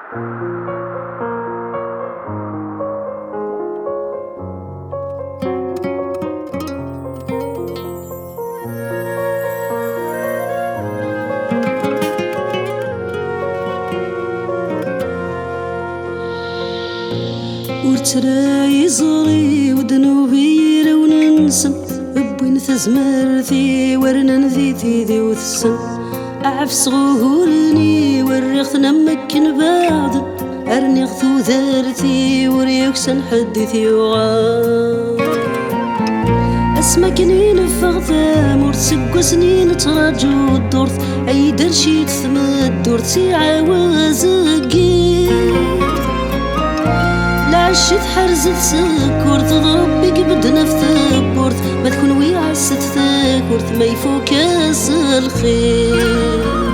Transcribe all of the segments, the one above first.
ورتراي زوري وذنوبي لو ننسى بوين ثزمرتي ورنا نذيتي ذي وثسن أعف صغورني وريخ نمكن بعد أرني غثو ذارتي وريك سنحدثي وغا أسمى كنين فغثام ورتسقو سنين تراجو الدورث أي درشي تثمد دورتي عوازقي عشت حرزت سكور تضرب بك بدنا في ثبورت ما تكون ويعست ثكورت ما يفوكاس الخير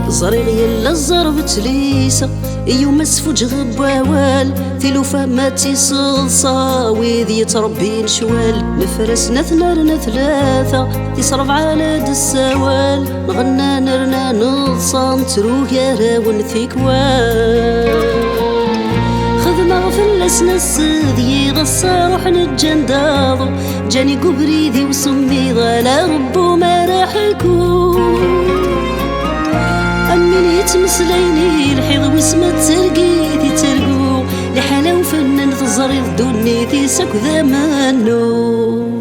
زريغ يلا زربت ليسا يوم اسفوج غبوال تلوفا ما تصلصا ويذ يتربين شوال نفرسنا ثنارنا ثلاثة تصرف على دسوال نغنى نرنا نصا نتروه يا ونثيكوال خذنا غفلسنا السذي غصا روح نتجنداضو جاني قبريدي وسمي لا ربو ما راح يكون أمين يتمسليني الحيض واسمة ترقيتي ترقو لحالة وفنان تزريض دونيتي ساكو ذا مانو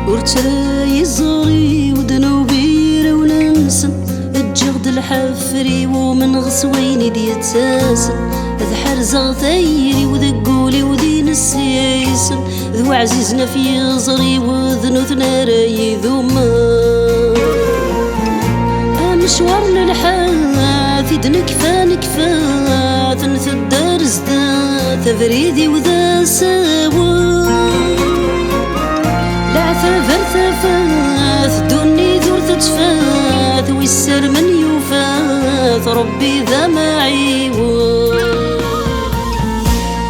ورتراي زوري وذنوبي لو ننسى الجغد الحفري ومن غسويني ديال تاسن ذ حرزة ثيري وذقولي وذين السيسن ذو عزيزنا في زري وذنوثنا راي ذوما مشوارنا الحاث دنكفا نكفا ثنث الدار زدات فريدي وذا سوا ثفاث دوني ذور تتفاث ويسر من يفاث ربي ذا معي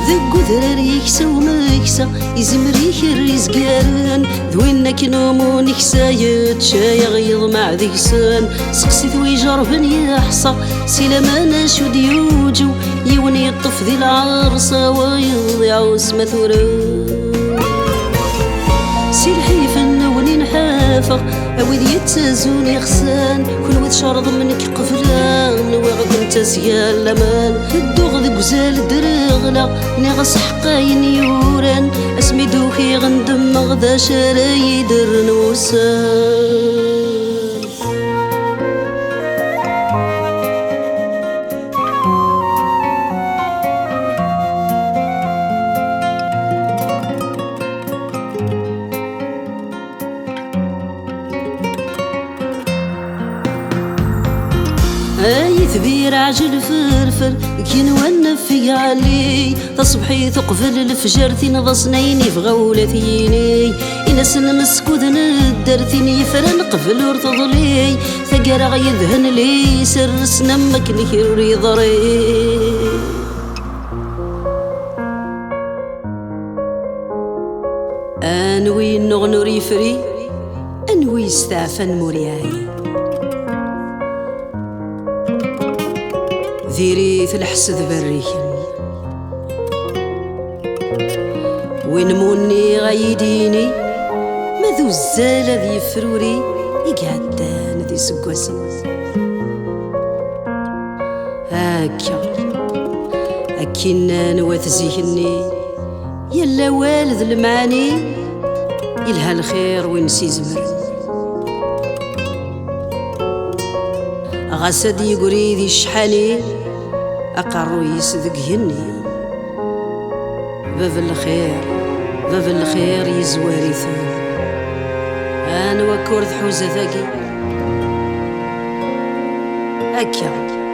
ذقو ذرار يكسى وما يكسى يزمريك الرزقان ذوينك نومو نكسى يتشاي غيظ مع ذكسان سقسي ذوي جربن يحصى سيلا ما ناشو ديوجو يوني يطف ذي العرصة ويضيع واسمة ثوران سيلحي فنوني نحافظ أوذ يتزوني خسان كل وذ شرض منك قفلان وغد انت سيال لمان الدوغ ذي قزال درغلا نغس حقاين يوران اسمي دوكي غندم مغدا شراي درنوسان اي ثبير عجل فرفر كين ونفي علي تصبحي ثقفل الفجر ثين ضصنيني في غولتيني إنس المسكوذ ندر ثين يفرن قفل ورتضلي ثقر غيذهن لي سرس نمك نكري ضري انوي نغنوري فري انوي استعفن مرياي ذيري في الحسد بريكن وين موني غايديني ماذو الزالة ذي فروري يقعدان ذي سقوسن هاكا أكينا نوثزيهني يلا والد المعاني يلها الخير وينسي زمر غسد يقري ذي الشحاني أقرو يصدقهني باب الخير يزواري ثاني أنا وكورث حوزة ثاقي هكا.